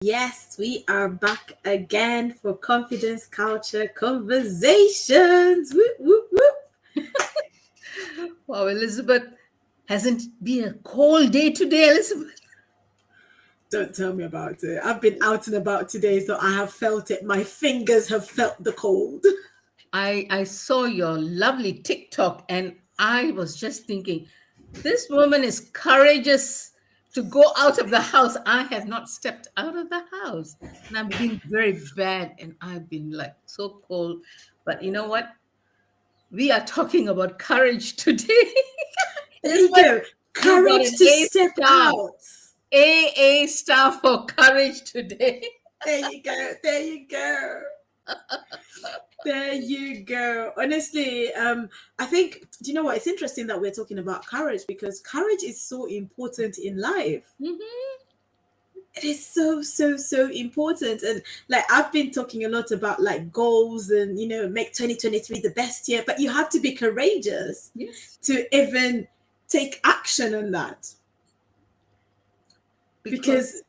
Yes, we are back again for Confidence Culture Conversations. Whoop, whoop, whoop. Wow, Elizabeth, hasn't been a cold day today, Elizabeth. Don't tell me about it. I've been out and about today, so I have felt it. My fingers have felt the cold. I saw your lovely TikTok and I was just thinking, this woman is courageous to go out of the house. I have not stepped out of the house and I've been very bad and I've been like so cold. But you know what? We are talking about courage today. There you Elizabeth, go. you got Courage an to A step star. out. AA star for courage today. There you go. There you go. There you go. Honestly, I think, do you know what? It's interesting that we're talking about courage because courage is so important in life. Mhm. It is so so important, and like I've been talking a lot about like goals and make 2023 the best year, but you have to be courageous Yes, to even take action on that because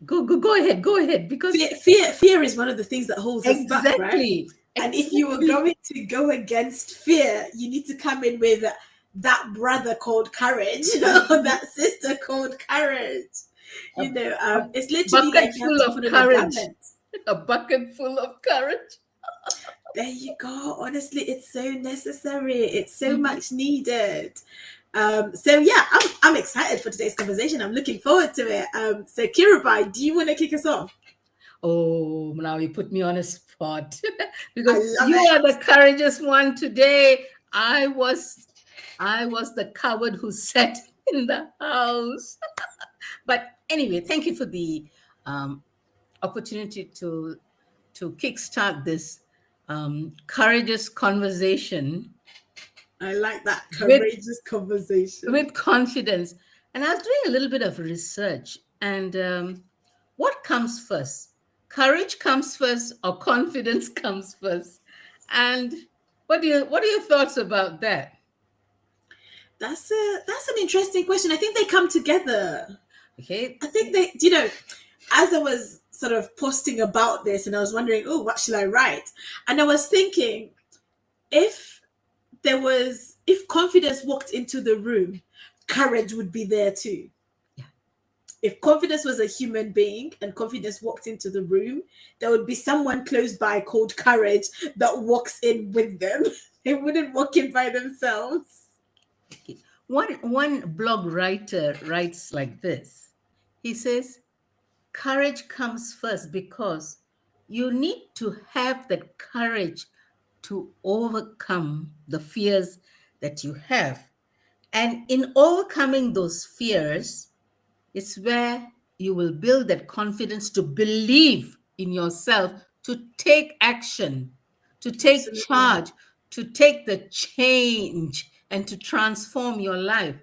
because go ahead, because fear is one of the things that holds us back, right? exactly, And if you were exactly. going to go against fear, you need to come in with that brother called courage or Mhm. that sister called courage. A, a It's literally bucket like you have full to of put on a courage, garment. a bucket full of courage. There you go. Honestly, it's so necessary. It's so Mhm. much needed. So yeah, I'm excited for today's conversation. I'm looking forward to it. So Kirabai, do you want to kick us off? Oh, now you put me on a spot I because love you are it. the courageous one today. I was, I was the coward who sat in the house. But anyway, thank you for the um, opportunity to kickstart this courageous conversation I like that with courageous conversation. confidence. And I was doing a little bit of research, and what comes first? Courage comes first, or confidence comes first? And what are your thoughts about that? That's an interesting question. I think they come together. Okay. I think they, as I was sort of posting about this, and I was wondering, oh, what should I write? And I was thinking, if if confidence walked into the room, courage would be there too. Yeah. If confidence was a human being and confidence walked into the room, there would be someone close by called courage that walks in with them. They wouldn't walk in by themselves. Okay. One blog writer writes like this. He says, courage comes first because you need to have that courage to overcome the fears that you have. And in overcoming those fears, it's where you will build that confidence to believe in yourself, to take action, to take Absolutely. charge, to take the change, and to transform your life.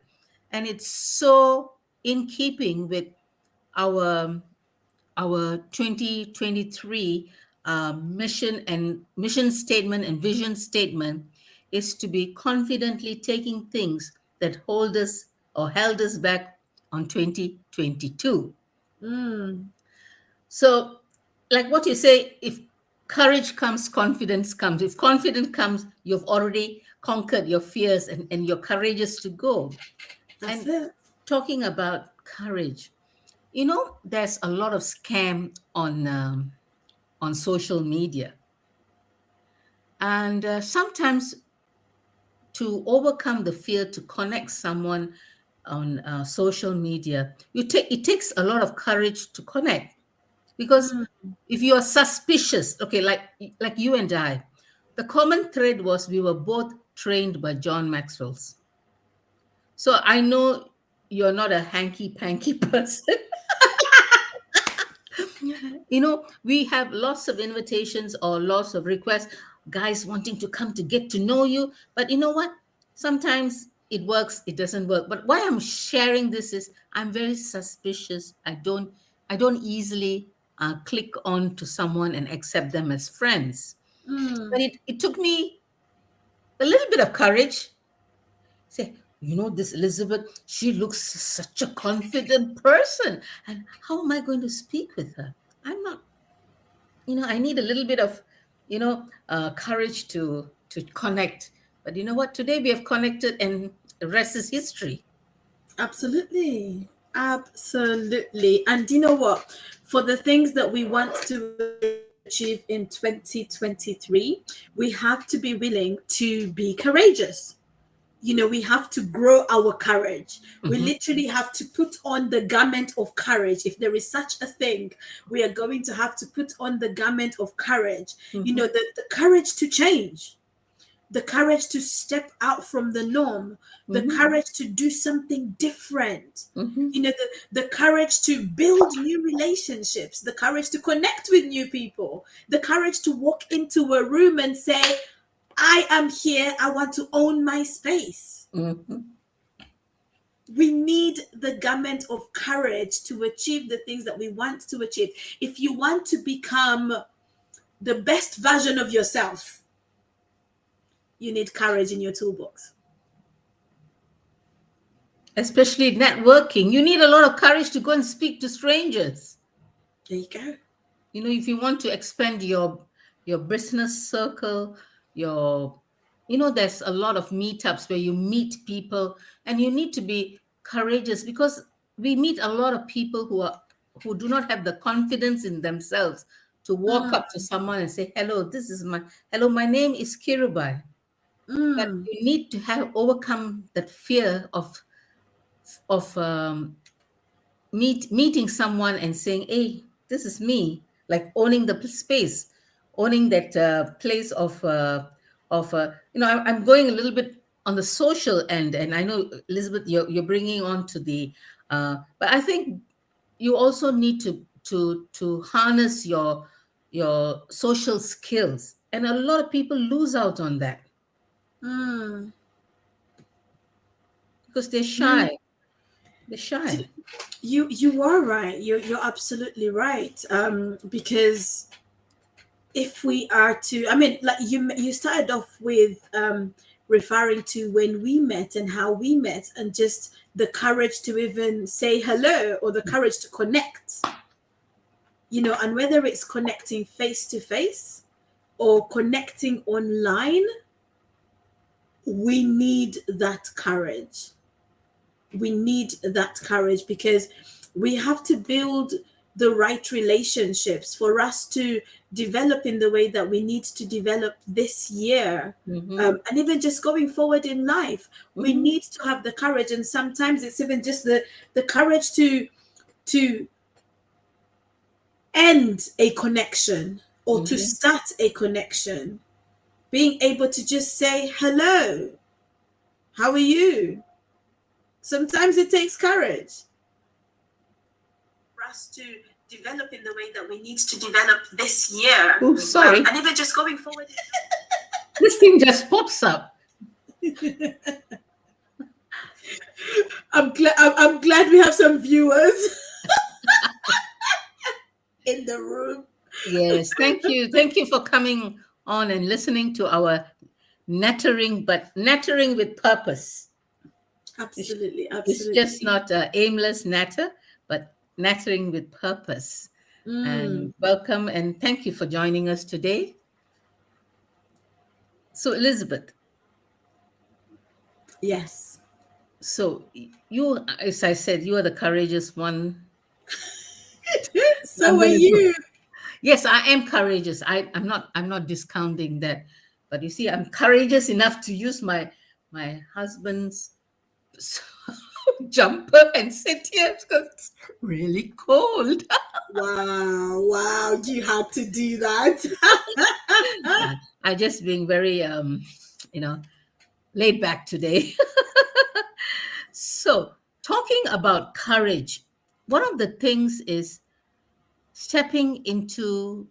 And it's so in keeping with our our 2023 mission statement and vision statement is to be confidently taking things that hold us or held us back on 2022. Mm, So, like what you say, if courage comes, confidence comes. If confidence comes, you've already conquered your fears and you're courageous to go. that's And it. talking about courage, you know, there's a lot of scam on social media, and sometimes to overcome the fear to connect someone on social media, it takes a lot of courage to connect because Mm, if you are suspicious, okay, like you and I, the common thread was we were both trained by John Maxwell's. So I know you're not a hanky panky person. You know, we have lots of invitations or lots of requests, guys wanting to come to get to know you. But you know what? Sometimes it works, it doesn't work. But why I'm sharing this is I'm very suspicious. I don't easily click on to someone and accept them as friends. But mm. it took me a little bit of courage. Say, This Elizabeth, she looks such a confident person. And how am I going to speak with her? I'm not, I need a little bit of, courage to connect. But you know what? Today we have connected, and the rest is history. Absolutely. Absolutely. And you know what? For the things that we want to achieve in 2023, we have to be willing to be courageous. We have to grow our courage. We Hmm. literally have to put on the garment of courage. If there is such a thing, we are going to have to put on the garment of courage. Hmm. The courage to change, the courage to step out from the norm, the Hmm. courage to do something different. Hmm. The courage to build new relationships, the courage to connect with new people, the courage to walk into a room and say, I am here, I want to own my space. Hmm. We need the garment of courage to achieve the things that we want to achieve. If you want to become the best version of yourself, you need courage in your toolbox. Especially networking, you need a lot of courage to go and speak to strangers. There you go. If you want to expand your business circle, your there's a lot of meetups where you meet people, and you need to be courageous, because we meet a lot of people who do not have the confidence in themselves to walk Mm, up to someone and say, hello, my name is Kirubai. But mm, you need to have overcome that fear of meeting someone and saying, hey, this is me, like owning the space, owning that place I'm going a little bit on the social end, and I know, Elizabeth, you're bringing on to the but I think you also need to harness your social skills, and a lot of people lose out on that mm. because they're You, shy. They're shy. you are right. You're absolutely right. Because if we are to, I mean, like you started off with referring to when we met and how we met, and just the courage to even say hello, or the courage to connect. And whether it's connecting face to face or connecting online, we need that courage. We need that courage because we have to build the right relationships for us to develop in the way that we need to develop this year. Hmm. And even just going forward in life, we Hmm. need to have the courage. And sometimes it's even just the courage to end a connection or to Hmm. start a connection. Being able to just say, hello, how are you? Sometimes it takes courage for us to develop in the way that we need to develop this year. Oh, sorry. And even just going forward. This thing just pops up. I'm glad we have some viewers in the room. Yes, thank you. Thank you for coming on and listening to our nattering, but nattering with purpose. It's, Absolutely, it's just absolutely. not a aimless natter, but nattering with purpose. Mm, And welcome and thank you for joining us today. So, Elizabeth, yes. so you, as I said, you are the courageous one. I'm So are going to go. you. Yes, I am courageous. I'm not discounting that. But you see, I'm courageous enough to use my husband's jumper and sit here because it's really cold. Wow, wow, you had to do that. I just being very you know, laid back today. So, talking about courage, one of the things is stepping into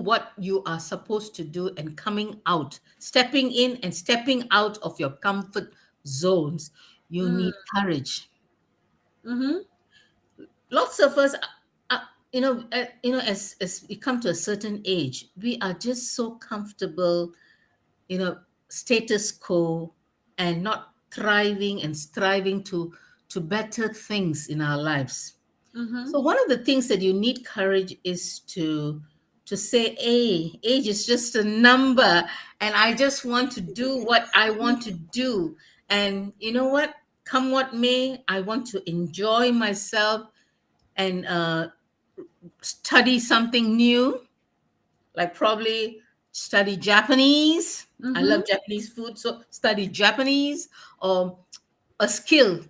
what you are supposed to do and coming out, stepping in and stepping out of your comfort zones. You Mm, need courage. mm-hmm. Lots of us, as we come to a certain age, we are just so comfortable, status quo. and not thriving and striving to better things in our lives. Mm-hmm. So one of the things that you need courage is to say, hey, age is just a number, and I just want to do what I want to do. And you know what? Come what may, I want to enjoy myself and study something new, like probably study Japanese. I Mm-hmm. love Japanese food, so study Japanese, or a skill,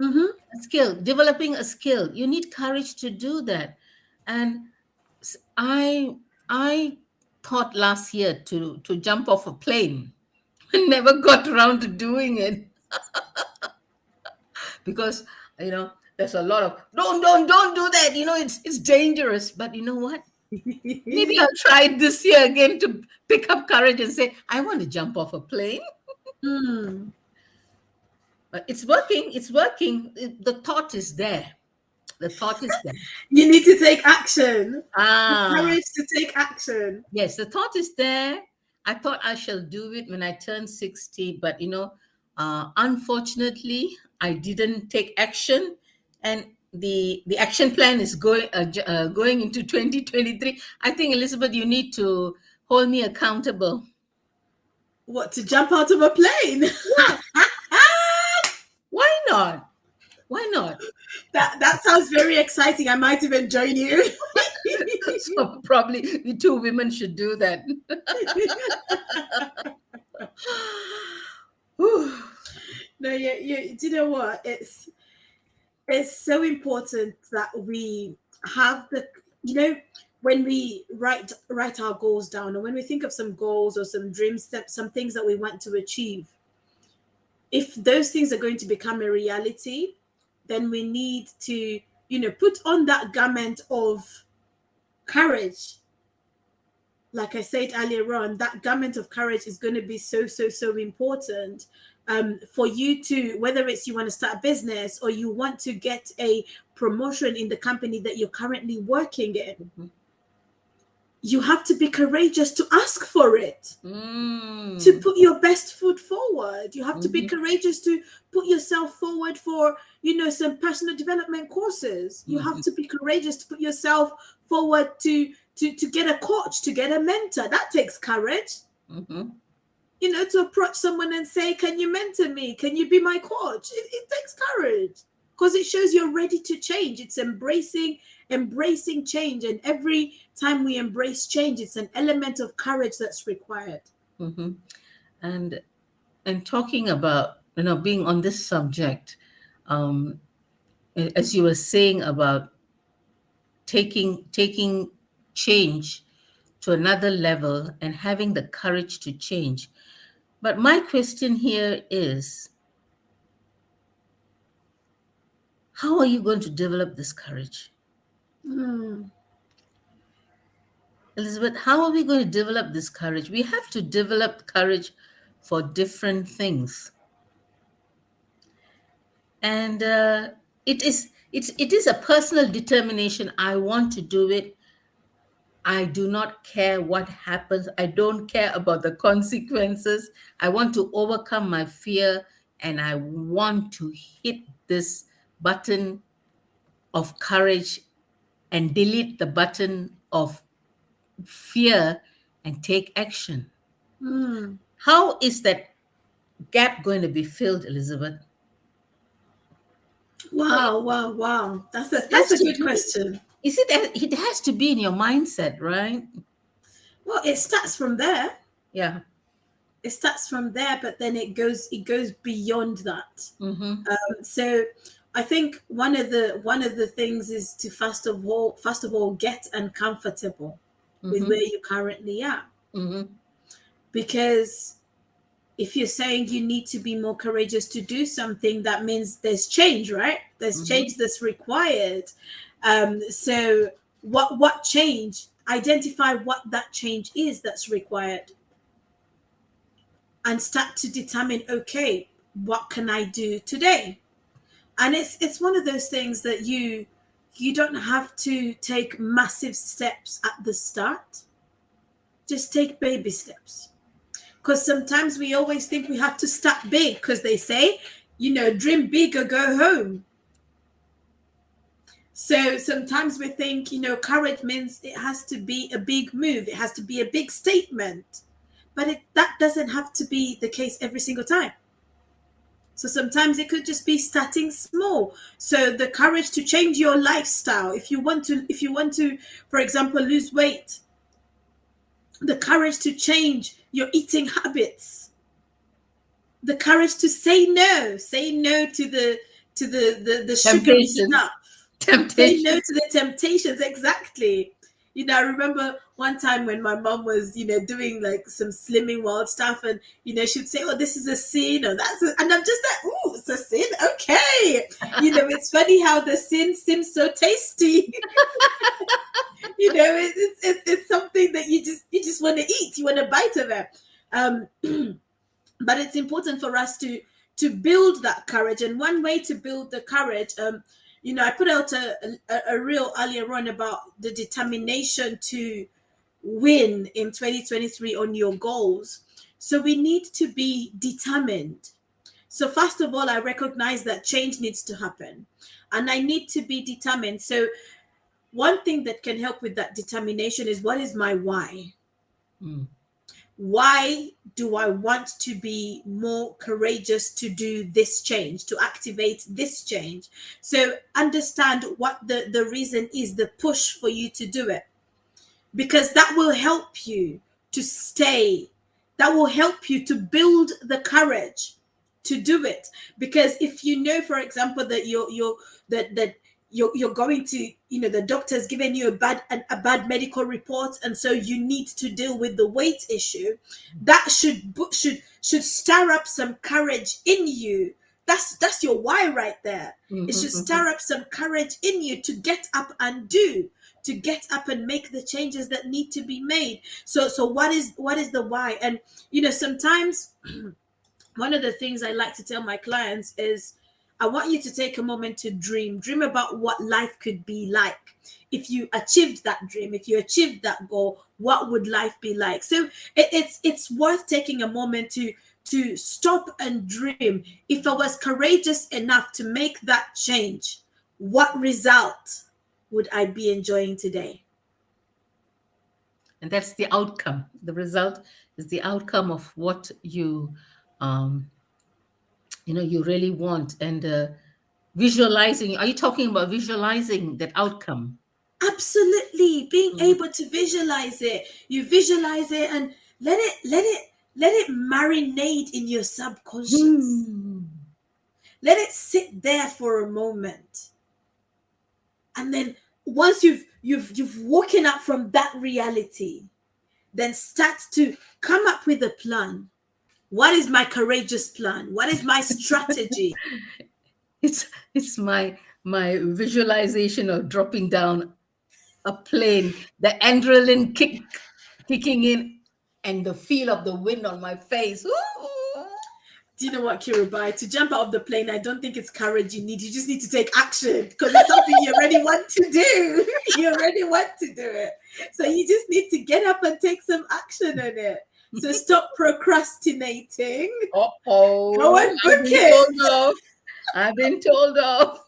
Mm-hmm. developing a skill. You need courage to do that. And s- I I thought last year to jump off a plane. I never got around to doing it because there's a lot of don't do that. It's dangerous. But you know what? Maybe I'll try it this year again to pick up courage and say, I want to jump off a plane. Mm. But it's working. It's working. The thought is there. The thought is there. You need to take action. The Ah, courage to take action. yes, the thought is there. I thought I shall do it when I turn 60, but unfortunately, I didn't take action, and the action plan is going into 2023. I think, Elizabeth, you need to hold me accountable. What, to jump out of a plane? Yeah, why not? Why not? That sounds very exciting. I might even join you. So probably the two women should do that. Whew. No, do you know what? It's so important that we have the, you know, when we write our goals down, or when we think of some goals or some dreams, some things that we want to achieve, if those things are going to become a reality, then we need to, put on that garment of courage. Like I said earlier on, that garment of courage is going to be so, so, so important, for you to, whether it's you want to start a business or you want to get a promotion in the company that you're currently working in. Mhm. You have to be courageous to ask for it, to Mm. put your best foot forward. You have to be Mhm. courageous to put yourself forward for, some personal development courses. You have Mhm. to be courageous to put yourself forward to get a coach, to get a mentor. That takes courage. Mhm. To approach someone and say, can you mentor me? Can you be my coach? It takes courage, because it shows you're ready to change. It's embracing change. And every time we embrace change, it's an element of courage that's required. Mhm. And talking about being on this subject, um, as you were saying about taking change to another level and having the courage to change. But my question here is, how are you going to develop this courage? Mm. Elizabeth, how are we going to develop this courage? We have to develop courage for different things. And it is a personal determination. I want to do it. I do not care what happens. I don't care about the consequences. I want to overcome my fear, and I want to hit this button of courage and delete the button of fear and take action. Mm. How is that gap going to be filled, Elizabeth? Wow, wow, wow. That's a It that's has a to good be. question. Is it has to be in your mindset, right? Well, it starts from there. Yeah. It starts from there, but then it goes beyond that. Mm-hmm. So I think one of the things is to first of all get uncomfortable with Mm-hmm. where you currently are. Mm-hmm. Because if you're saying you need to be more courageous to do something, that means there's change, right? There's Mm-hmm. change that's required. So what change? Identify what that change is that's required, and start to determine, okay, what can I do today? And it's one of those things that you don't have to take massive steps at the start. Just take baby steps. Because sometimes we always think we have to start big, because they say, dream big or go home. So sometimes we think, courage means it has to be a big move, it has to be a big statement. But that doesn't have to be the case every single time. So sometimes it could just be starting small. So the courage to change your lifestyle. If you want to, for example, lose weight, the courage to change your eating habits, the courage to say no to the sugary Temptations. stuff. Say no Temptation. to the temptations, exactly. I remember one time when my mom was, doing like some slimming wild stuff, and she'd say, "Oh, this is a sin," or and I'm just like, "Oh, it's a sin, okay." It's funny how the sin seems so tasty. It's something that you just want to eat, you want a bite of it. Um, but it's important for us to build that courage, and one way to build the courage, I put out a reel earlier on about the determination to win in 2023 on your goals. So we need to be determined. So first of all, I recognize that change needs to happen, and I need to be determined. So one thing that can help with that determination is, what is my why? Mm. Why do I want to be more courageous to do this change, to activate this change? So understand what the reason is, the push for you to do it, because that will help you to stay. That will help you to build the courage to do it. Because if you know, for example, that you're going to, the doctor's given you a bad medical report, and so you need to deal with the weight issue, that should stir up some courage in you. That's your why right there. It Mhm, should mhm. stir up some courage in you to get up and do, to get up and make the changes that need to be made. So what is the why? And sometimes one of the things I like to tell my clients is, I want you to take a moment to dream about what life could be like if you achieved that dream, if you achieved that goal. What would life be like? So it's worth taking a moment to stop and dream. If I was courageous enough to make that change, what result would I be enjoying today? And that's the outcome. The result is the outcome of what um, you really want. And visualizing. Are you talking about visualizing that outcome? Absolutely, being Mm. able to visualize it. You visualize it and let it marinate in your subconscious. Hmm. Let it sit there for a moment. And then once you've woken up from that reality, then start to come up with a plan. What is my courageous plan? What is my strategy? It's my visualization of dropping down a plane, the adrenaline kicking in, and the feel of the wind on my face. Ooh. Do you know what, Kirubai? To jump out of the plane, I don't think it's courage you need. You just need to take action, because it's something you already want to do. You already want to do it. So you just need to get up and take some action on it. So stop procrastinating. Go Oh, and I've book been it. told off. I've been told off.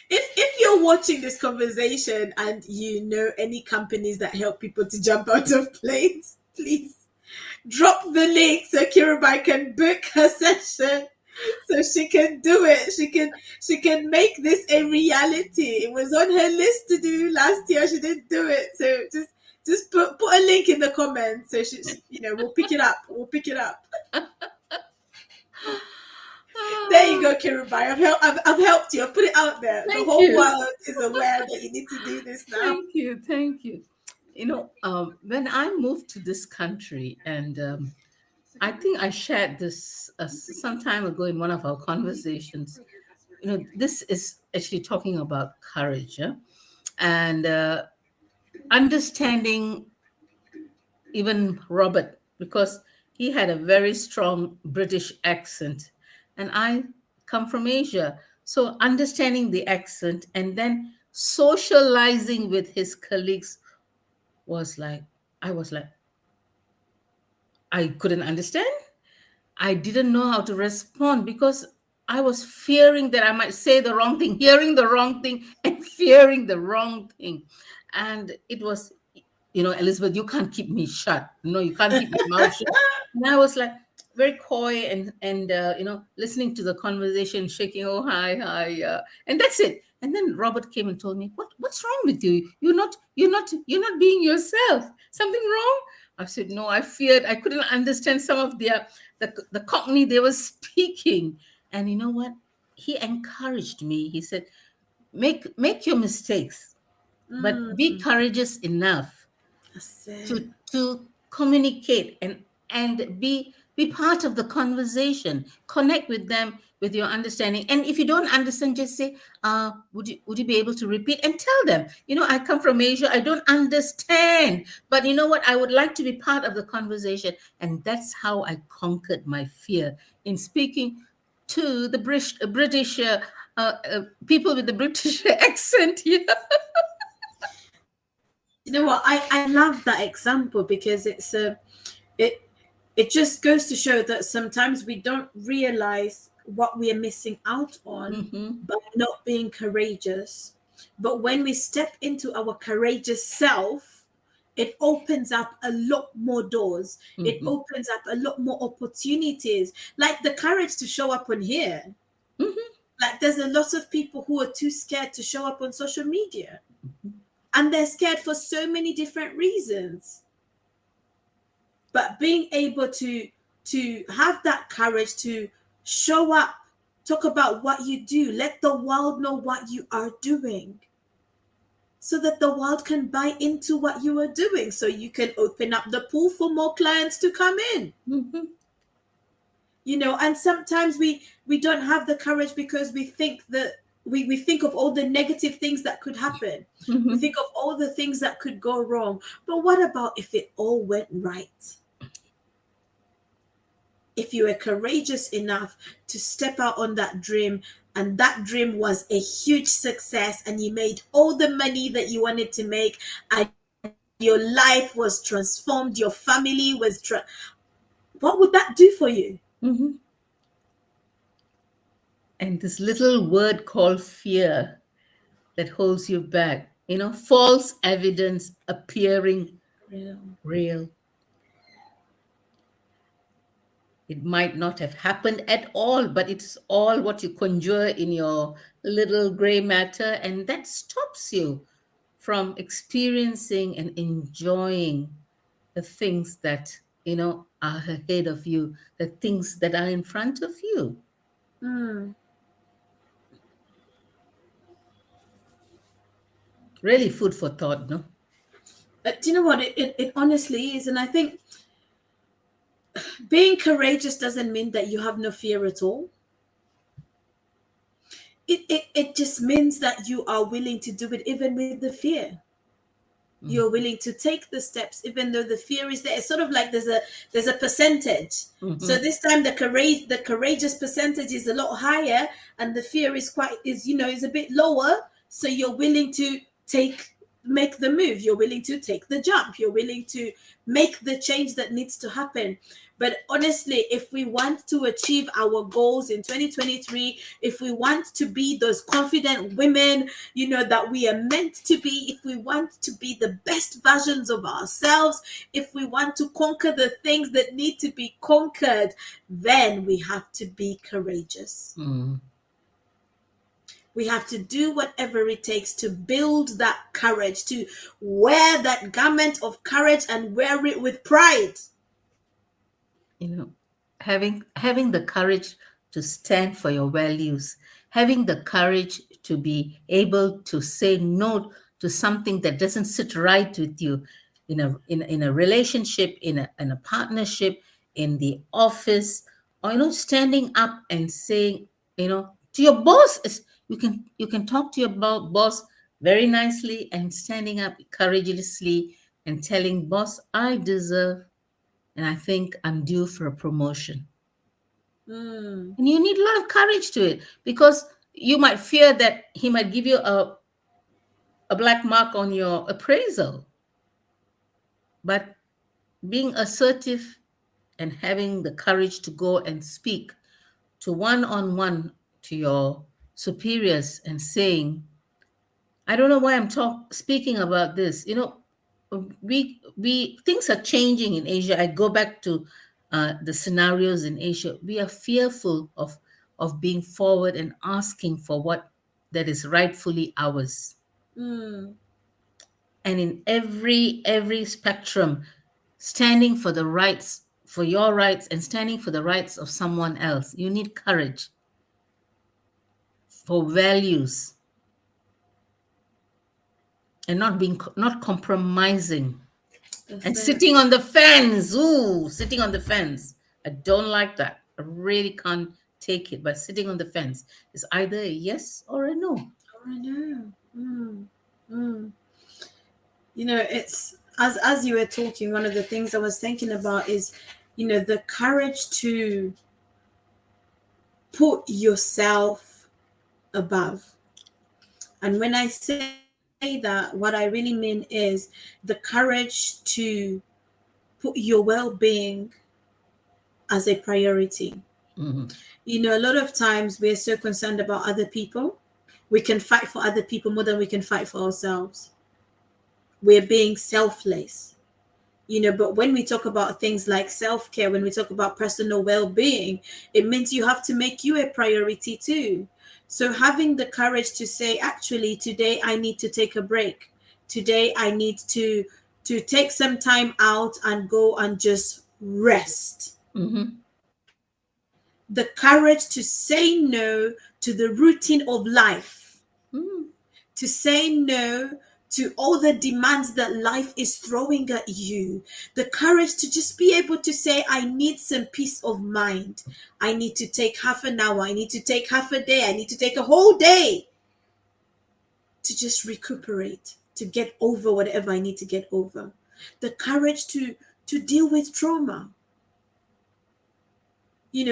If you're watching this conversation and you know any companies that help people to jump out of planes, please drop the link so Kirubai can book her session, so she can do it. She can make this a reality. It was on her list to do last year. She didn't do it. So just put a link in the comments, so we'll pick it up. We'll pick it up. There you Ah, go, Kirubai. I've helped you. I've put it out there. The thank whole you. world is aware that you need to do this now. Thank you. Thank you. When I moved to this country, and I think I shared this some time ago in one of our conversations. This is actually talking about courage, yeah? And understanding even Robert, because he had a very strong British accent, and I come from Asia. So understanding the accent and then socializing with his colleagues was like, I was like, I couldn't understand. I didn't know how to respond because I was fearing that I might say the wrong thing, hearing the wrong thing, and fearing the wrong thing. And it was, Elizabeth, you can't keep me shut. No, you can't keep my mouth shut. And I was like very coy and listening to the conversation, shaking, oh hi, hi, and that's it. And then Robert came and told me, what's wrong with you? You're not being yourself. Something wrong? I said, no, I feared I couldn't understand some of the Cockney they were speaking. And you know what? He encouraged me. He said, make your mistakes, but be Mm, courageous enough that's to it. communicate and be part of the conversation, connect with them with your understanding. And if you don't understand, just say, would you be able to repeat, and tell them, I come from Asia, I don't understand, but you know what, I would like to be part of the conversation. And that's how I conquered my fear in speaking to the British people with the British accent here. You know what? I love that example because it it just goes to show that sometimes we don't realize what we are missing out on Hmm. by not being courageous. But when we step into our courageous self, it opens up a lot more doors. It Hmm. opens up a lot more opportunities. Like the courage to show up on here. Hmm. Like there's a lot of people who are too scared to show up on social media. And they're scared for so many different reasons. But being able to have that courage to show up, talk about what you do, let the world know what you are doing, so that the world can buy into what you are doing, so you can open up the pool for more clients to come in. Hmm. And sometimes we don't have the courage because we think that we think of all the negative things that could happen. We Hmm. think of all the things that could go wrong. But what about if it all went right? If you were courageous enough to step out on that dream, and that dream was a huge success, and you made all the money that you wanted to make, and your life was transformed, your family what would that do for you? Hmm. And this little word called fear that holds you back, false evidence appearing Yeah. real. It might not have happened at all, but it's all what you conjure in your little gray matter, and that stops you from experiencing and enjoying the things that, are ahead of you, the things that are in front of you. Mm. Really food for thought, no? Do you know what it honestly is? And I think being courageous doesn't mean that you have no fear at all. It just means that you are willing to do it even with the fear. You're willing to take the steps even though the fear is there. It's sort of like there's a percentage. So Mm-hmm. this time the courageous percentage is a lot higher, and the fear is a bit lower. So you're willing to make the move, you're willing to take the jump, you're willing to make the change that needs to happen. But honestly, if we want to achieve our goals in 2023, if we want to be those confident women, that we are meant to be, if we want to be the best versions of ourselves, if we want to conquer the things that need to be conquered, then we have to be courageous. Mm. We have to do whatever it takes to build that courage, to wear that garment of courage and wear it with pride. you know having the courage to stand for your values, having the courage to be able to say no to something that doesn't sit right with you in a relationship, in a partnership, in the office, or standing up and saying, to your boss. You can talk to your boss very nicely, and standing up courageously and telling boss, I deserve, and I think I'm due for a promotion. Mm, And you need a lot of courage to it, because you might fear that he might give you a black mark on your appraisal. But being assertive and having the courage to go and speak to one on one to your superiors and saying, I don't know why I'm speaking about this. We things are changing in Asia. I go back to the scenarios in Asia. We are fearful of being forward and asking for what that is rightfully ours. Mm. And in every spectrum, standing for the rights, for your rights, and standing for the rights of someone else, you need courage for values and not compromising That's and it. sitting on the fence. Ooh, sitting on the fence. I don't like that. I really can't take it. But sitting on the fence is either a yes or a no. Oh, I know. Mm. Mm. It's as you were talking, one of the things I was thinking about is, the courage to put yourself above. And when I say that, what I really mean is the courage to put your well-being as a priority. Mhm. A lot of times we're so concerned about other people. We can fight for other people more than we can fight for ourselves. We're being selfless. But when we talk about things like self-care, when we talk about personal well-being, it means you have to make you a priority too. So having the courage to say, actually, today I need to take a break. Today I need to take some time out and go and just rest. Mhm. The courage to say no to the routine of life, Mhm. to say no to all the demands that life is throwing at you, the courage to just be able to say, I need some peace of mind. I need to take half an hour, I need to take half a day, I need to take a whole day to just recuperate, to get over whatever I need to get over. The courage to deal with trauma.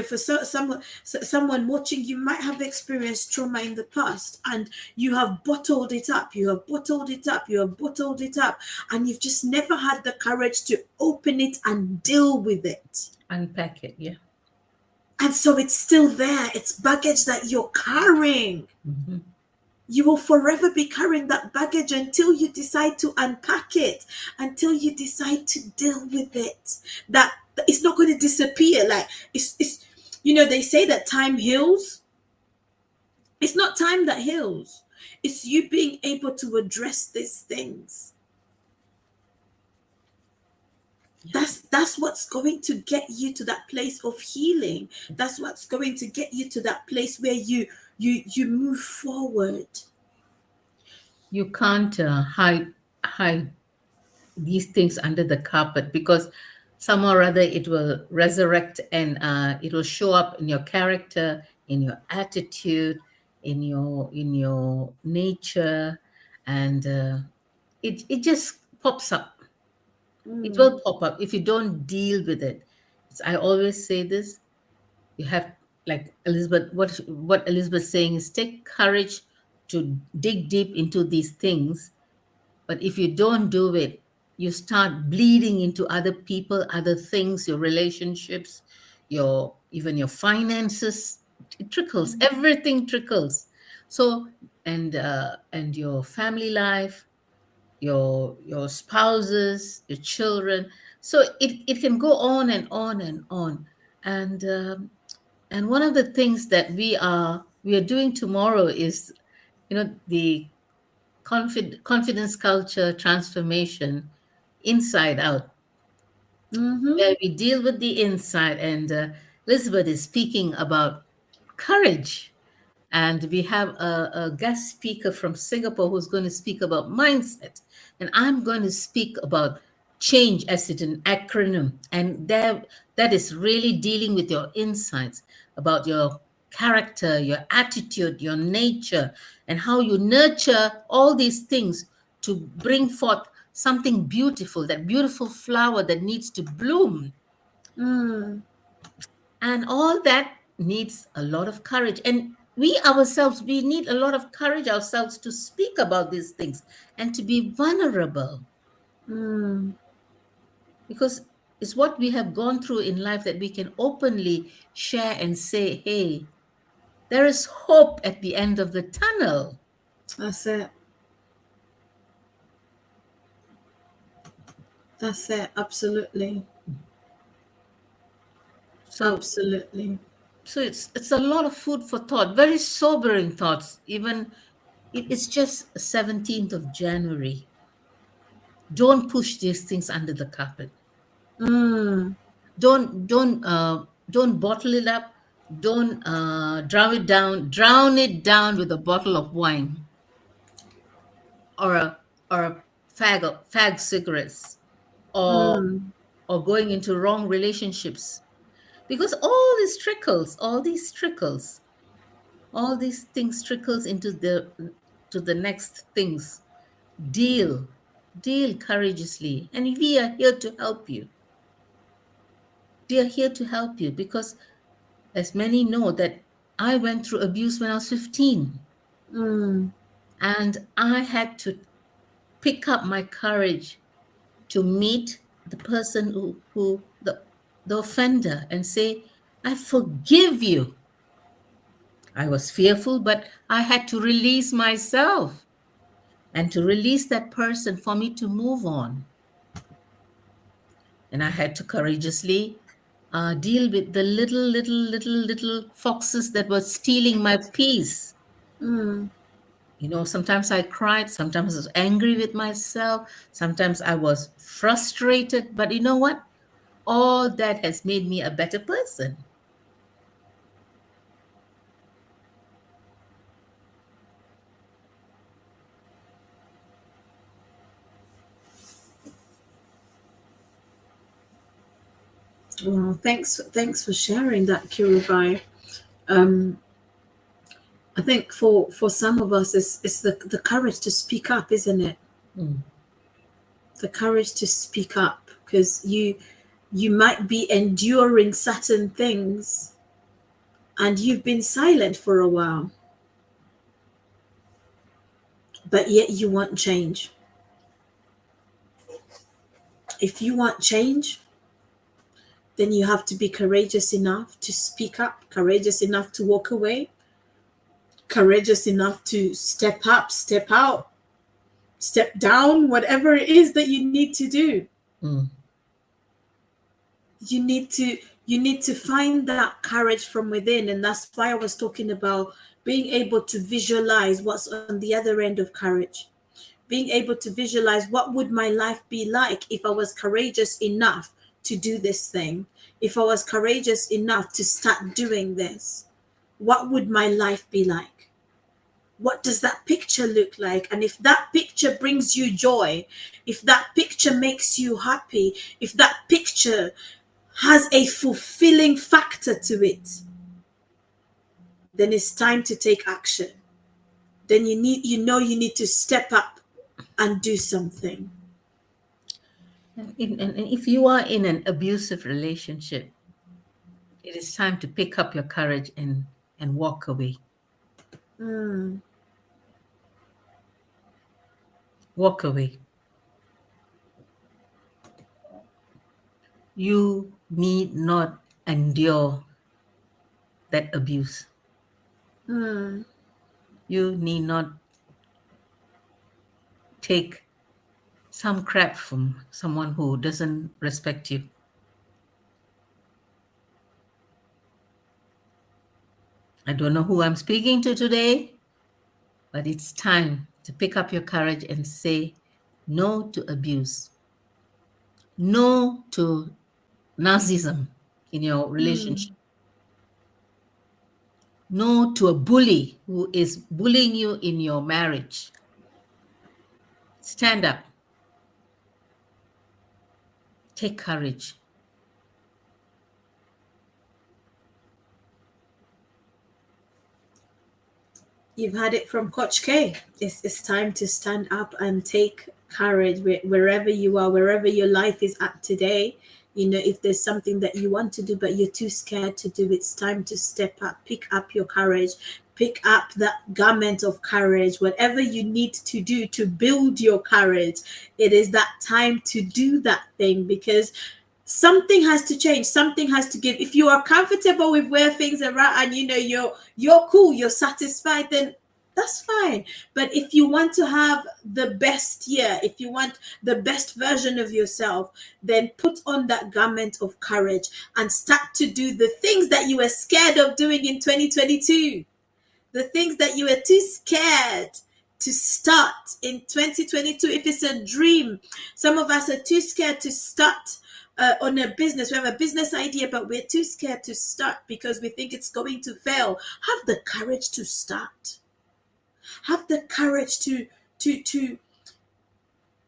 For someone watching, you might have experienced trauma in the past, and you have bottled it up, you have bottled it up, you have bottled it up, and you've just never had the courage to open it and deal with it. Unpack it. Yeah. And so it's still there, it's baggage that you're carrying. Mhm. You will forever be carrying that baggage until you decide to unpack it, until you decide to deal with it. That it's not going to disappear. Like, it's they say that time heals. It's not time that heals. It's you being able to address these things. Yeah. That's what's going to get you to that place of healing. That's what's going to get you to that place where you move forward. You can't hide these things under the carpet because somehow or other it will resurrect and it will show up in your character, in your attitude, in your nature, and it just pops up. It Mm, will pop up if you don't deal with it. I always say this: you have, like Elizabeth, what Elizabeth's saying is take courage to dig deep into these things, but if you don't do it, you start bleeding into other people, other things, your relationships, your even your finances. It trickles. Everything trickles. So and your family life, your spouses, your children. So it can go on and on and on. And and one of the things that we are doing tomorrow is, the confidence culture transformation inside out, mm-hmm, where we deal with the inside. And Elizabeth is speaking about courage. And we have a guest speaker from Singapore who's going to speak about mindset. And I'm going to speak about change as it an acronym. And that is really dealing with your insights about your character, your attitude, your nature, and how you nurture all these things to bring forth something beautiful, that beautiful flower that needs to bloom. mm, And all that needs a lot of courage. And we ourselves, we need a lot of courage ourselves to speak about these things and to be vulnerable. mm, Because It's what we have gone through in life that we can openly share and say, hey, there is hope at the end of the tunnel. That's it. That's it. Absolutely. So Absolutely. so it's a lot of food for thought, very sobering thoughts. Even it's just 17th of January. Don't push these things under the carpet. Mm, Don't bottle it up. Don't drown it down with a bottle of wine or a fag cigarettes, or mm, going into wrong relationships, because all these things trickles into the next things. Deal deal courageously, and we are here to help you. We are here to help you because, as many know, that I went through abuse when I was 15, mm, and I had to pick up my courage to meet the person the offender and say, I forgive you. I was fearful, but I had to release myself and to release that person for me to move on. And I had to courageously deal with the little foxes that were stealing my peace. mm. Sometimes I cried, sometimes I was angry with myself, sometimes I was frustrated. But you know what? All that has made me a better person. Well, thanks for sharing that, Kirubai. Um, I think for some of us, it's the courage to speak up, isn't it? Mm, The courage to speak up, because you might be enduring certain things and you've been silent for a while, but yet you want change. If you want change, then you have to be courageous enough to speak up, courageous enough to walk away, courageous enough to step up, step out, step down, whatever it is that you need to do. mm. You need to you need to find that courage from within, and that's why I was talking about being able to visualize what's on the other end of courage, being able to visualize what would my life be like if I was courageous enough to do this thing, if I was courageous enough to start doing this. What would my life be like? What does that picture look like? And if that picture brings you joy, if that picture makes you happy, if that picture has a fulfilling factor to it, then it's time to take action. Then you need to step up and do something. And if you are in an abusive relationship, it is time to pick up your courage and walk away. Mm, Walk away. You need not endure that abuse. mm. You need not take some crap from someone who doesn't respect you. I don't know who I'm speaking to today, but it's time to pick up your courage and say no to abuse, no to narcissism in your relationship, no to a bully who is bullying you in your marriage. Stand up, take courage. You've had it from Coach K. It's time to stand up and take courage wherever you are, wherever your life is at today. If there's something that you want to do, but you're too scared to do, it's time to step up, pick up your courage, pick up that garment of courage, whatever you need to do to build your courage. It is that time to do that thing, because Something has to change, something has to give. If you are comfortable with where things are at, and you know you're cool, you're satisfied, then that's fine. But if you want to have the best year, if you want the best version of yourself, then put on that garment of courage and start to do the things that you were scared of doing in 2022, the things that you were too scared to start in 2022. If it's a dream, some of us are too scared to start on a business. We have a business idea, but we're too scared to start because we think it's going to fail. Have the courage to start. Have the courage to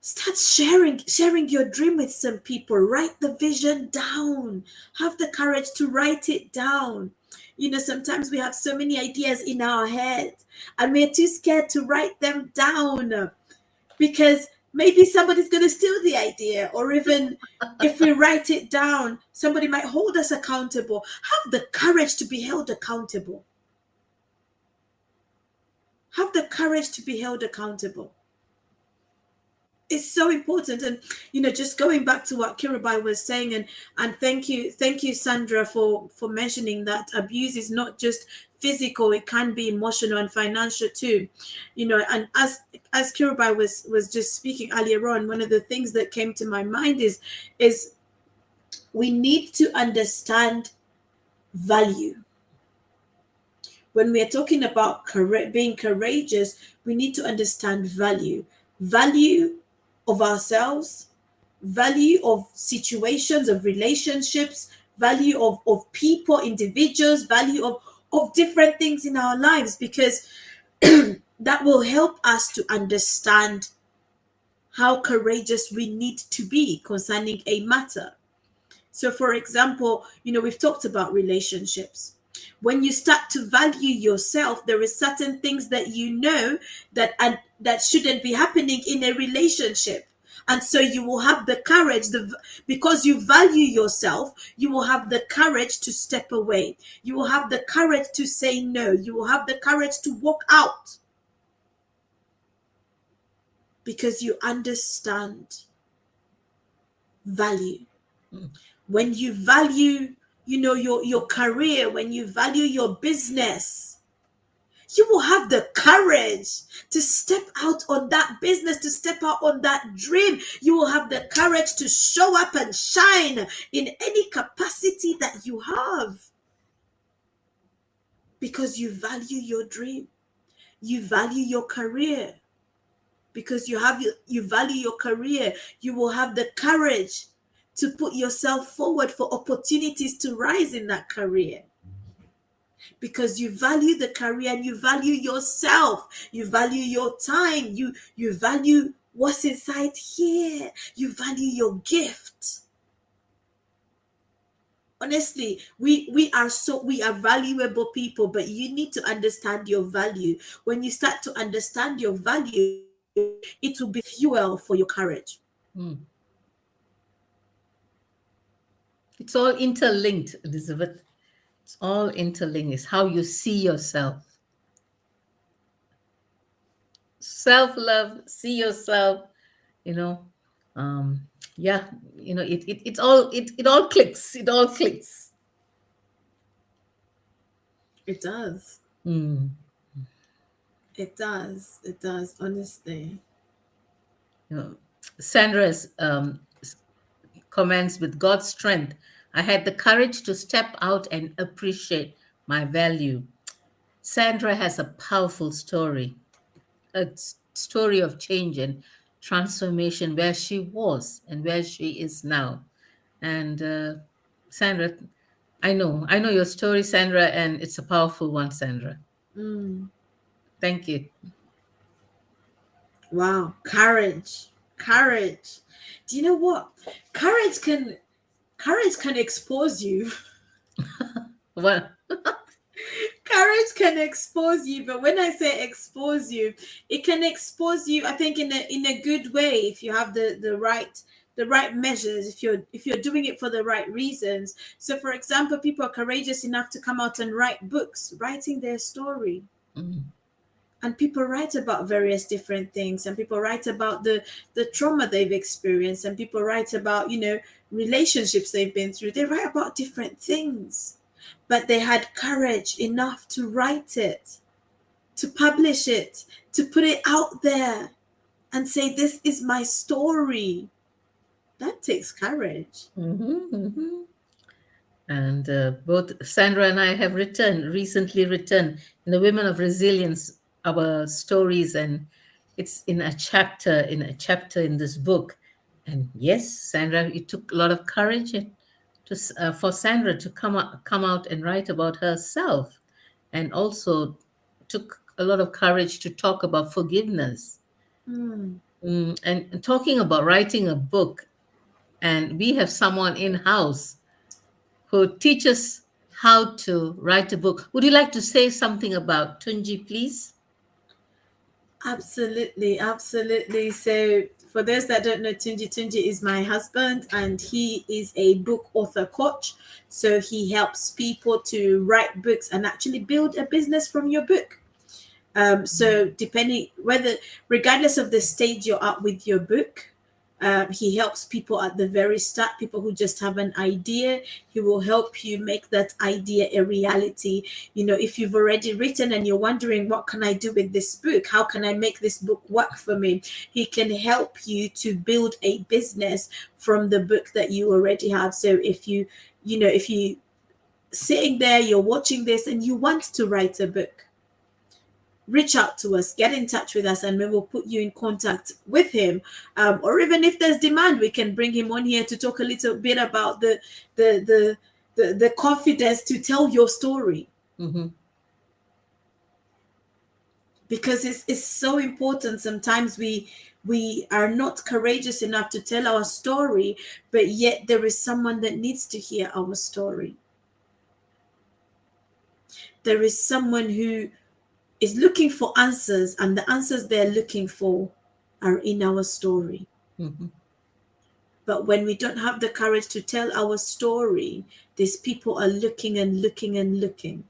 start sharing your dream with some people. Write the vision down. Have the courage to write it down. You know, sometimes we have so many ideas in our head and we're too scared to write them down because maybe somebody's going to steal the idea, or even if we write it down, somebody might hold us accountable. Have the courage to be held accountable. Have the courage to be held accountable. It's so important. And you know, just going back to what Kirabai was saying, and thank you Sandra for mentioning that abuse is not just physical, it can be emotional and financial too. You know, and as Kirabai was just speaking earlier on, one of the things that came to my mind is we need to understand value. When we're talking about being courageous, we need to understand value of ourselves, value of situations, of relationships, value of people, individuals, value of different things in our lives, because that will help us to understand how courageous we need to be concerning a matter. So, for example, you know, we've talked about relationships. When you start to value yourself, there is certain things that you know that and that shouldn't be happening in a relationship. And so you will have the courage, because you value yourself, you will have the courage to step away. You will have the courage to say no. You will have the courage to walk out because you understand value. Mm. When you value, you know, your career, when you value your business, you will have the courage to step out on that business, to step out on that dream. You will have the courage to show up and shine in any capacity that you have, because you value your dream, you value your career. Because you value your career, you will have the courage to put yourself forward for opportunities to rise in that career, because you value the career and you value yourself, you value your time, you value what's inside here, you value your gift. Honestly, we are valuable people, but you need to understand your value. When you start to understand your value, it will be fuel for your courage. Mm. It's all interlinked, Elizabeth. It's all interlinked. It's how you see yourself. Self love, see yourself, you know. Um, yeah, you know, it all clicks. It all clicks. It does. Mm. It does. It does. Honestly. You know, Sandra's comments, with God's strength, I had the courage to step out and appreciate my value. Sandra has a powerful story, a story of change and transformation, where she was and where she is now. And Sandra, I know your story, Sandra, and it's a powerful one, Sandra. Mm, Thank you. wow. Courage. Courage. Do you know what? Courage can courage can expose you. Well, Courage can expose you, but when I say expose you, it can expose you, I think, in a good way, if you have the right measures, if you're doing it for the right reasons. So for example, people are courageous enough to come out and write books, writing their story. mm, and people write about various different things, and people write about the trauma they've experienced, and people write about, you know, relationships they've been through. They write about different things, but they had courage enough to write it, to publish it, to put it out there and say, this is my story. That takes courage. And both Sandra and I have recently written in the Women of Resilience, our stories, and it's in a chapter in this book. And yes, Sandra, it took a lot of courage for Sandra to come out and write about herself, and also took a lot of courage to talk about forgiveness. Mm, And talking about writing a book, and we have someone in house who teaches how to write a book. Would you like to say something about Tunji, please? absolutely, absolutely. So, for those that don't know, Tunji is my husband, and he is a book author coach. So, he helps people to write books and actually build a business from your book. So depending whether, regardless of the stage you're at with your book, he helps people at the very start, people who just have an idea. He will help you make that idea a reality. You know, if you've already written and you're wondering, what can I do with this book? How can I make this book work for me? He can help you to build a business from the book that you already have. So if you sitting there, you're watching this and you want to write a book, reach out to us, get in touch with us, and we will put you in contact with him. Or even if there's demand, we can bring him on here to talk a little bit about the the the confidence to tell your story, Mm-hmm. because it's so important. Sometimes we are not courageous enough to tell our story, but yet there is someone that needs to hear our story. There is someone who is looking for answers, and the answers they're looking for are in our story. Mm-hmm. But when we don't have the courage to tell our story, these people are looking and looking and looking.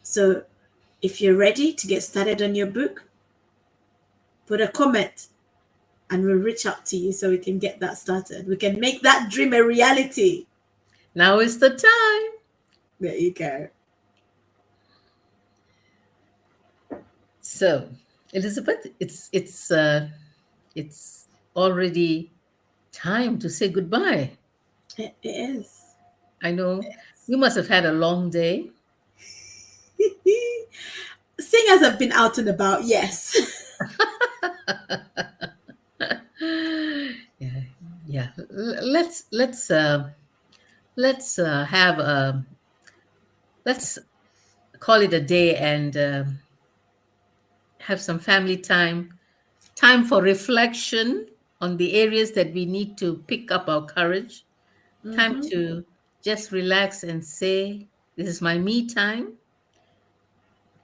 So if you're ready to get started on your book, put a comment and we'll reach out to you so we can get that started. We can make that dream a reality. Now is the time. There you go. So, Elizabeth, it's already time to say goodbye. It is. I know you must have had a long day. Singers have been out and about, yes. Yeah, yeah. Let's have a let's call it a day, and have some family time for reflection on the areas that we need to pick up our courage, time Mm-hmm. to just relax and say, this is my me time.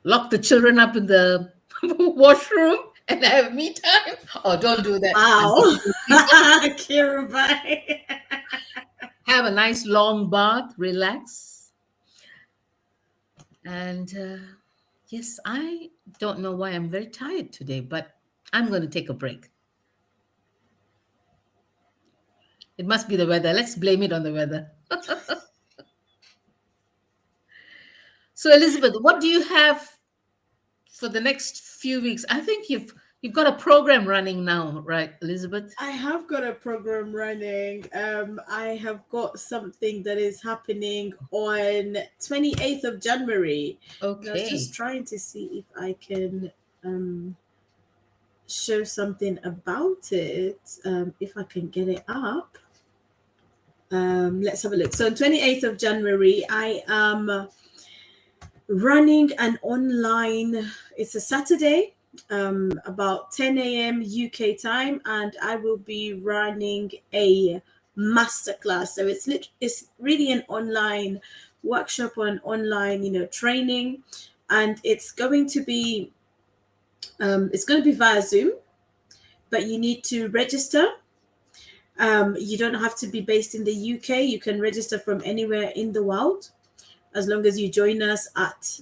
Lock the children up in the washroom and have me time. Oh, don't do that. I'm Wow. being goofy. Kirubai. Have a nice long bath, relax. And yes, I don't know why I'm very tired today, but I'm going to take a break. It must be the weather. Let's blame it on the weather. So, Elizabeth, what do you have for the next few weeks? I think you've got a program running now, right, Elizabeth? I have got a program running. I have got something that is happening on 28th of January. And I was just Okay. trying to see if I can show something about it. If I can get it up. Let's have a look. So on 28th of January, I am running an online, it's a Saturday, about 10 a.m. UK time, and I will be running a masterclass. So it's really an online workshop or an online, training, and it's going to be via Zoom, but you need to register. You don't have to be based in the UK. You can register from anywhere in the world as long as you join us at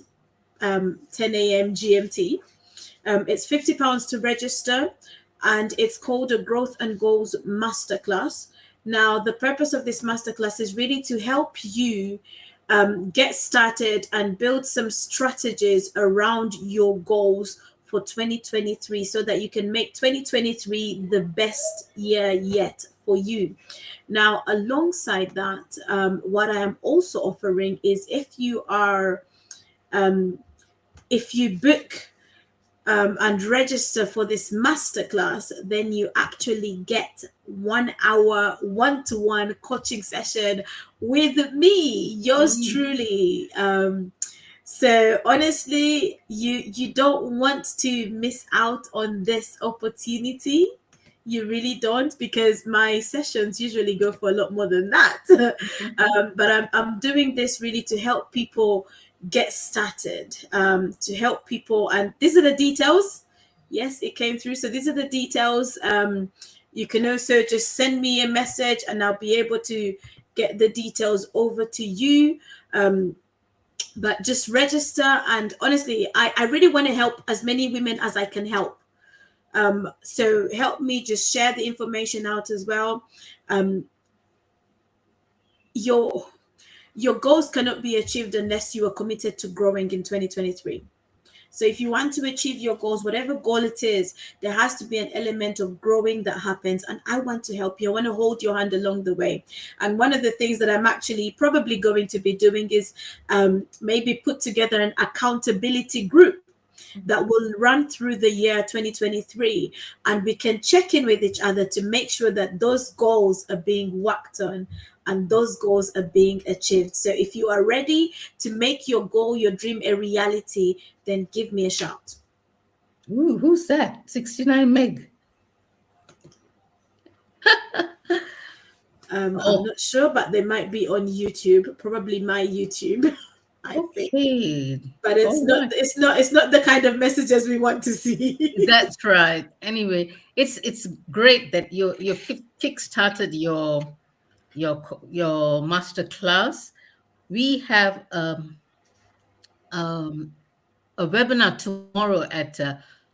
10 a.m. GMT. It's £50 to register, and it's called a Growth and Goals Masterclass. Now, the purpose of this masterclass is really to help you get started and build some strategies around your goals for 2023 so that you can make 2023 the best year yet for you. Now, alongside that, what I am also offering is if you book and register for this masterclass, then you actually get 1 hour one-to-one coaching session with me, yours Mm. truly. So honestly, you don't want to miss out on this opportunity. You really don't, because my sessions usually go for a lot more than that. Mhm. But I'm doing this really to help people get started, to help people. And these are the details. Yes, it came through. So these are the details. You can also just send me a message and I'll be able to get the details over to you. But just register. And honestly, I really want to help as many women as I can help. So help me just share the information out as well. Um, your your goals cannot be achieved unless you are committed to growing in 2023. So if you want to achieve your goals, whatever goal it is, there has to be an element of growing that happens. And I want to help you. I want to hold your hand along the way. And one of the things that I'm actually probably going to be doing is maybe put together an accountability group that will run through the year 2023, and we can check in with each other to make sure that those goals are being worked on and those goals are being achieved. So if you are ready to make your goal, your dream a reality, then give me a shout. Ooh, who's that? 69 meg. I'm Oh, not sure, but they might be on YouTube, probably my YouTube, I think. okay. But it's All not right. it's not the kind of messages we want to see. That's right. Anyway, it's great that you've kick-started your master class. We have um, a webinar tomorrow at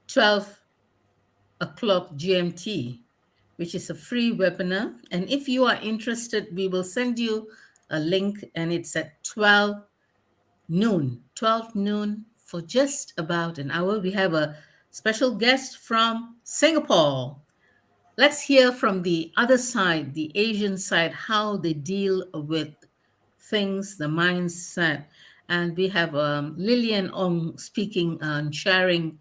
12 o'clock GMT, which is a free webinar. And if you are interested, we will send you a link, and it's at 12 noon for just about an hour. We have a special guest from Singapore. Let's hear from the other side, the Asian side, how they deal with things, the mindset. And we have Lillian Ong speaking and sharing.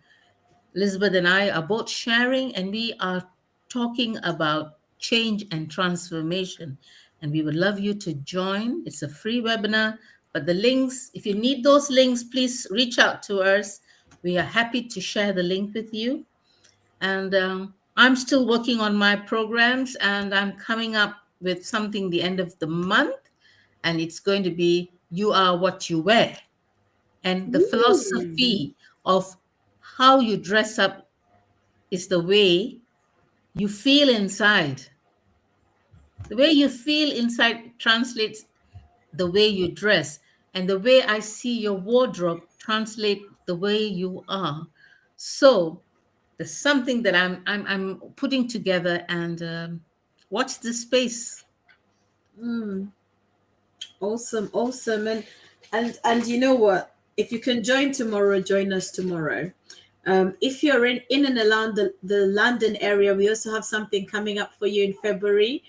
Elizabeth and I are both sharing, and we are talking about change and transformation. And we would love you to join. It's a free webinar, but the links, if you need those links, please reach out to us. We are happy to share the link with you. And I'm still working on my programs, and I'm coming up with something the end of the month, and it's going to be You Are What You Wear. And the Ooh. philosophy of how you dress up is the way you feel inside. The way you feel inside translates the way you dress, and the way I see your wardrobe translate the way you are. So there's something that I'm putting together, and watch this space. Mm. Awesome, awesome. And you know what? If you can join tomorrow, join us tomorrow. If you're in and around the London area, we also have something coming up for you in February.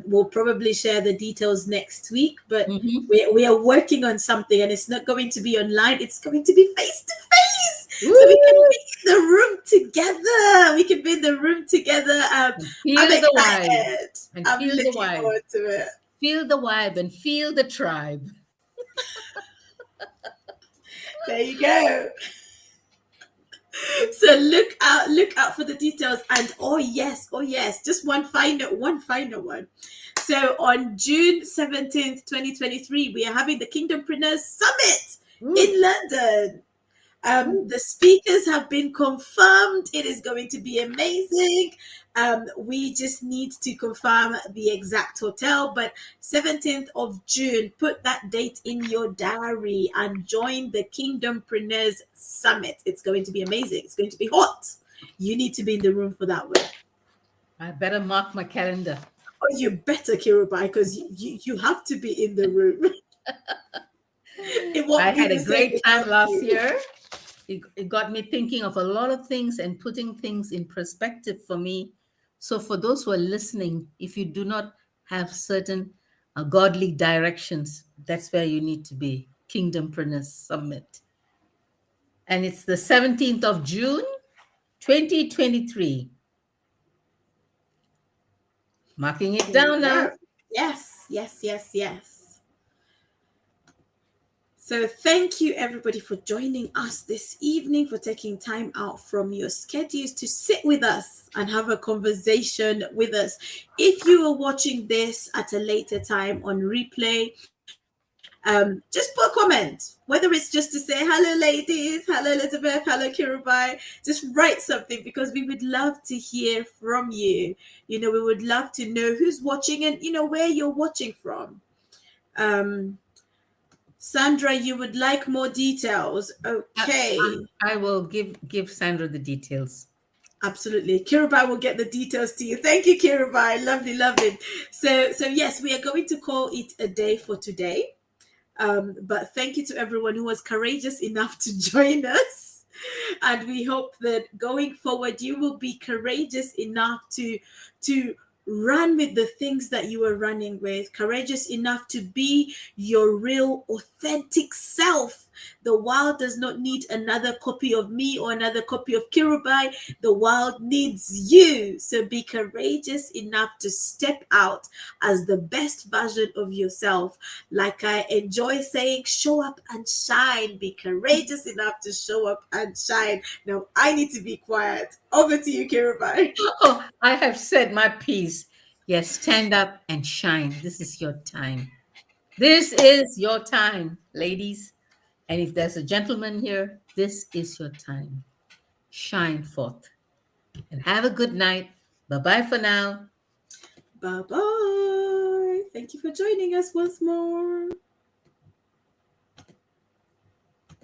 We'll probably share the details next week, but Mhm. we are working on something, and it's not going to be online, it's going to be face to face. So we can Woo! be in the room together. We can be in the room together. And I'm feel the vibe, excited. and I'm feel the looking vibe, forward to it. feel the vibe, and feel the tribe. There you go. So look out for the details. And oh yes, just one final one. So on June 17th, 2023, we are having the Kingdompreneurs Summit Ooh. in London. Ooh, The speakers have been confirmed. It is going to be amazing. We just need to confirm the exact hotel, but 17th of June, put that date in your diary and join the Kingdompreneurs Summit. It's going to be amazing. It's going to be hot. You need to be in the room for that one. I better mark my calendar. Oh, you better, Kirubai, because you have to be in the room. It I won't be had the a same great time without last you. year. It got me thinking of a lot of things and putting things in perspective for me. So, for those who are listening, if you do not have certain godly directions, that's where you need to be. Kingdompreneurs Summit. And it's the 17th of June, 2023. Marking it There you down now. go. Yes, yes, yes, yes. So, thank you everybody for joining us this evening, for taking time out from your schedules to sit with us and have a conversation with us. If you are watching this at a later time on replay, just put a comment, whether it's just to say hello, ladies, hello, Elizabeth, hello, Kirubai. Just write something because we would love to hear from you. We would love to know who's watching and where you're watching from. Um, Sandra, you would like more details. I, Okay. I will give Sandra the details. Absolutely. Kirubai will get the details to you. Thank you, Kirubai. Lovely, lovely. So yes, we are going to call it a day for today. But thank you to everyone who was courageous enough to join us. And we hope that going forward, you will be courageous enough to run with the things that you are running with, courageous enough to be your real, authentic self. The world does not need another copy of me or another copy of Kirubai. The world needs you. So be courageous enough to step out as the best version of yourself. Like I enjoy saying, show up and shine. Be courageous enough to show up and shine. Now I need to be quiet. Over to you, Kirubai. Oh, I have said my piece. Yes, stand up and shine. This is your time. This is your time, ladies. And if there's a gentleman here, this is your time. Shine forth and have a good night. Bye bye for now. Bye bye. Thank you for joining us once more.